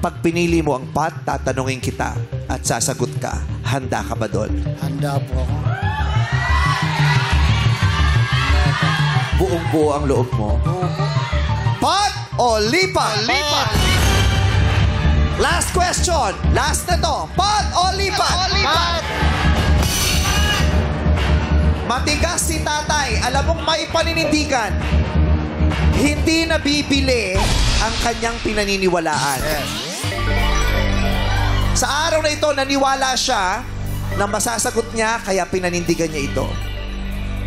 Kapag pinili mo ang pot, tatanungin kita at sasagot ka. Handa ka ba doon? Handa po ako. Buong-buo ang loob mo. Pot o lipat? Lipat! Last question. Last na to. Pot o lipat? Lipat! Matigas si tatay. Alam mong may paninindigan. Hindi nabibili ang kanyang pinaniniwalaan. Sa araw na ito, naniwala siya na masasagot niya, kaya pinanindigan niya ito.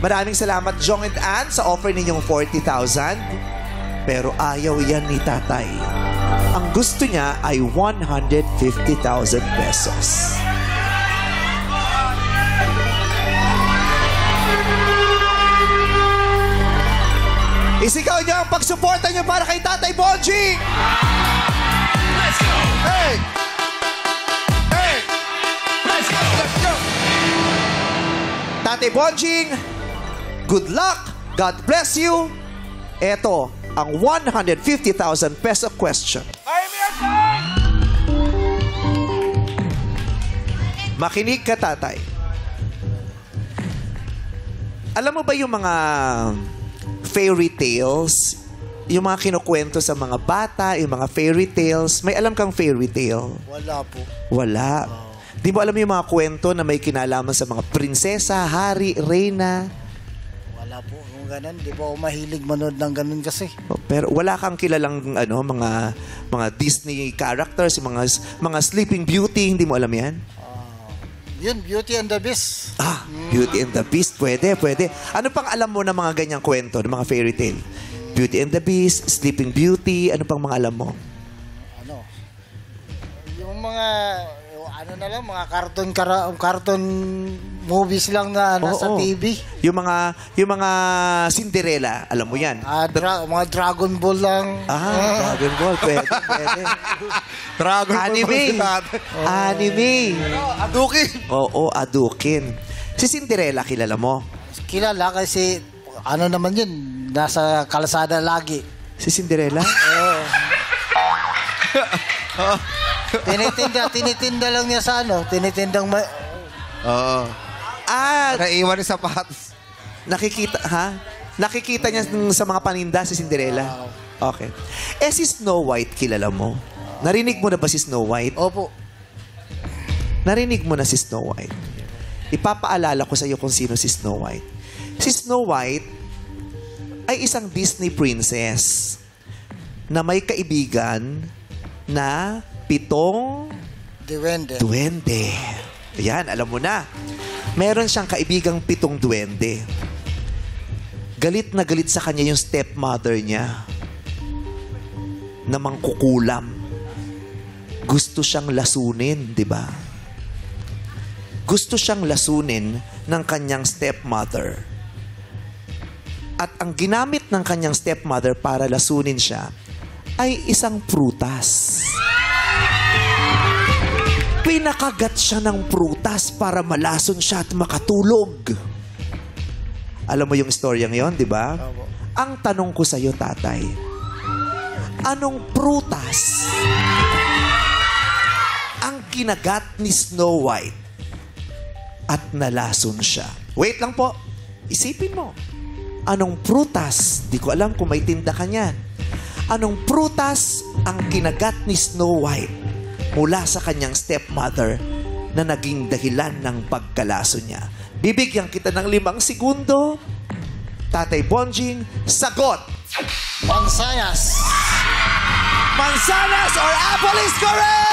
Maraming salamat, Jong and Ann, sa offer ninyong 40,000. Pero ayaw yan ni tatay. Ang gusto niya ay 150,000 pesos. Isigaw niyo ang pagsuporta niyo para kay Tatay Bonjing! Let's go! Hey! Hey! Let's go! Let's go! Tatay Bonjing, good luck! God bless you! Ito ang 150,000 peso question. Makinig ka, tatay. Alam mo ba yung mga fairy tales? Yung mga kinukwento sa mga bata, yung mga fairy tales. May alam kang fairy tale? Wala po. Wala. Di mo alam yung mga kwento na may kinalaman sa mga prinsesa, hari, reyna? Wala po. Kung ganun, di po ako mahilig manood ng ganun kasi. Pero wala kang kilalang mga Disney characters, mga Sleeping Beauty, hindi mo alam yan? Yun, Beauty and the Beast. Beauty and the Beast, pwede. Ano pang alam mo ng mga ganyang kwento, ng mga fairy tale? Beauty and the Beast, Sleeping Beauty, ano pang mga alam mo? Ano? Yung mga, mga cartoon movies lang na nasa TV. Yung mga Cinderella, alam mo yan? Mga Dragon Ball lang. Dragon Ball, pwede. Dragon Anime. Anime. Adukin. Oo, adukin. Si Cinderella, kilala mo? Kilala kasi, naman yun, nasa kalsada lagi. Si Cinderella? Tinitinda lang niya sa tinitindang naiwan yung sapatos. Nakikita niya sa mga paninda si Cinderella? Okay. Si Snow White, kilala mo? Narinig mo na ba si Snow White? Opo. Narinig mo na si Snow White? Ipapaalala ko sa iyo kung sino si Snow White. Si Snow White ay isang Disney princess na may kaibigan na 7 duwende. Ayan, alam mo na. Meron siyang kaibigang 7 duwende. Galit na galit sa kanya yung stepmother niya na mangkukulam. Gusto siyang lasunin, di ba? Gusto siyang lasunin ng kanyang stepmother. At ang ginamit ng kanyang stepmother para lasunin siya ay isang prutas. Pinakagat siya ng prutas para malason siya at makatulog. Alam mo yung storyang yon, di ba? Ang tanong ko sa iyo, tatay, anong prutas ang kinagat ni Snow White at nalason siya? Wait lang po. Isipin mo. Anong prutas? Di ko alam kung may tinda ka niyan. Anong prutas ang kinagat ni Snow White mula sa kanyang stepmother na naging dahilan ng pagkalaso niya? Bibigyan kita ng 5 segundo. Tatay Bonjing, sagot! Mansanas. Mansanas or apple is correct!